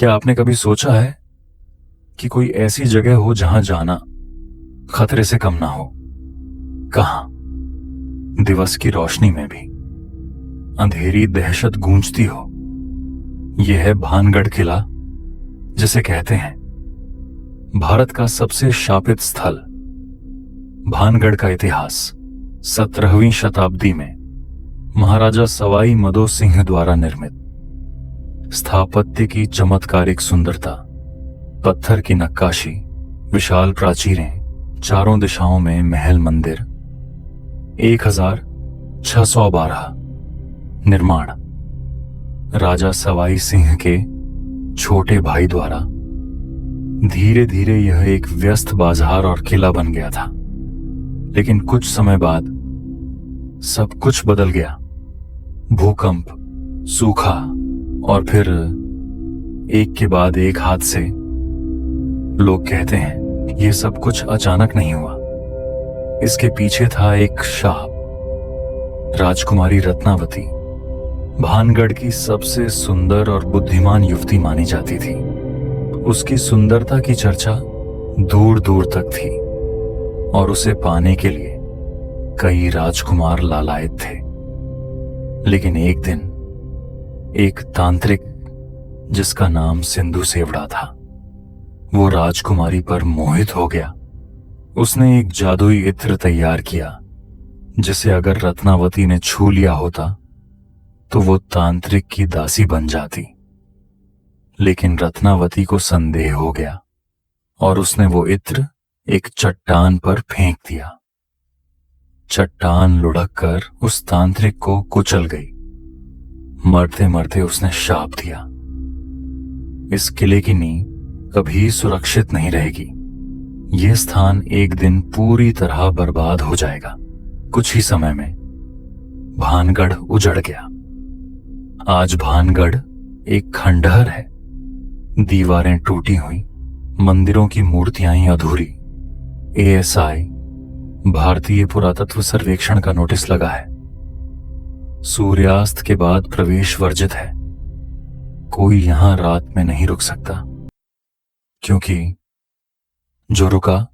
क्या आपने कभी सोचा है कि कोई ऐसी जगह हो जहां जाना खतरे से कम ना हो? कहां? दिवस की रोशनी में भी अंधेरी दहशत गूंजती हो। यह है भानगढ़ किला, जिसे कहते हैं भारत का सबसे शापित स्थल। भानगढ़ का इतिहास 17वीं शताब्दी में महाराजा सवाई मदो सिंह द्वारा निर्मित। स्थापत्य की चमत्कारिक सुंदरता, पत्थर की नक्काशी, विशाल प्राचीरें, चारों दिशाओं में महल मंदिर। 1612 निर्माण राजा सवाई सिंह के छोटे भाई द्वारा। धीरे धीरे यह एक व्यस्त बाजार और किला बन गया था, लेकिन कुछ समय बाद सब कुछ बदल गया। भूकंप, सूखा और फिर एक के बाद एक हादसे। लोग कहते हैं यह सब कुछ अचानक नहीं हुआ, इसके पीछे था एक शाप। राजकुमारी रत्नावती भानगढ़ की सबसे सुंदर और बुद्धिमान युवती मानी जाती थी। उसकी सुंदरता की चर्चा दूर दूर तक थी और उसे पाने के लिए कई राजकुमार लालायित थे। लेकिन एक दिन एक तांत्रिक, जिसका नाम सिंधु सेवड़ा था, वो राजकुमारी पर मोहित हो गया। उसने एक जादुई इत्र तैयार किया, जिसे अगर रत्नावती ने छू लिया होता तो वो तांत्रिक की दासी बन जाती। लेकिन रत्नावती को संदेह हो गया और उसने वो इत्र एक चट्टान पर फेंक दिया। चट्टान लुढ़क कर उस तांत्रिक को कुचल गई। मरते मरते उसने शाप दिया, इस किले की नींव कभी सुरक्षित नहीं रहेगी। यह स्थान एक दिन पूरी तरह बर्बाद हो जाएगा। कुछ ही समय में भानगढ़ उजड़ गया। आज भानगढ़ एक खंडहर है। दीवारें टूटी हुई, मंदिरों की मूर्तियां अधूरी। ASI भारतीय पुरातत्व सर्वेक्षण का नोटिस लगा है। सूर्यास्त के बाद प्रवेश वर्जित है। कोई यहां रात में नहीं रुक सकता, क्योंकि जो रुका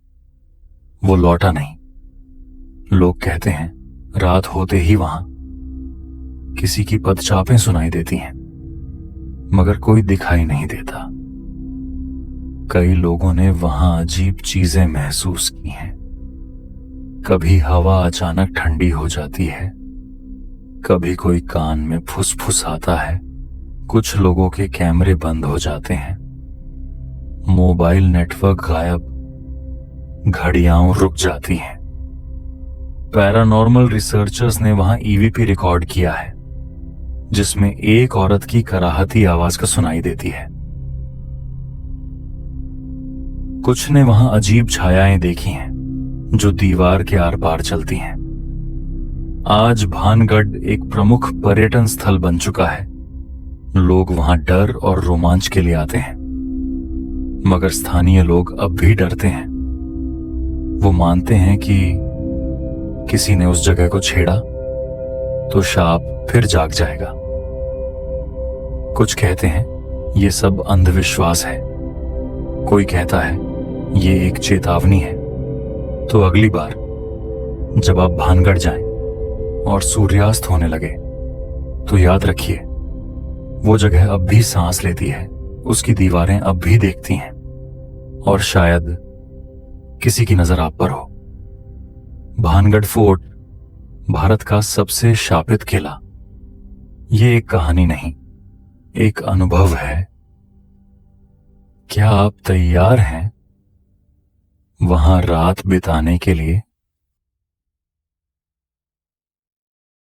वो लौटा नहीं। लोग कहते हैं रात होते ही वहां किसी की पदचापें सुनाई देती हैं, मगर कोई दिखाई नहीं देता। कई लोगों ने वहां अजीब चीजें महसूस की हैं। कभी हवा अचानक ठंडी हो जाती है, कभी कोई कान में फुसफुस आता है, कुछ लोगों के कैमरे बंद हो जाते हैं, मोबाइल नेटवर्क गायब, घड़ियां रुक जाती हैं। पैरानॉर्मल रिसर्चर्स ने वहां EVP रिकॉर्ड किया है, जिसमें एक औरत की कराहती आवाज का सुनाई देती है। कुछ ने वहां अजीब छायाएं देखी हैं जो दीवार के आर पार चलती हैं। आज भानगढ़ एक प्रमुख पर्यटन स्थल बन चुका है। लोग वहां डर और रोमांच के लिए आते हैं, मगर स्थानीय लोग अब भी डरते हैं। वो मानते हैं कि किसी ने उस जगह को छेड़ा तो शाप फिर जाग जाएगा। कुछ कहते हैं ये सब अंधविश्वास है। कोई कहता है ये एक चेतावनी है। तो अगली बार जब आप भानगढ़ जाएं और सूर्यास्त होने लगे, तो याद रखिए वो जगह अब भी सांस लेती है, उसकी दीवारें अब भी देखती हैं, और शायद किसी की नजर आप पर हो। भानगढ़ फोर्ट भारत का सबसे शापित किला। ये एक कहानी नहीं, एक अनुभव है। क्या आप तैयार हैं वहां रात बिताने के लिए?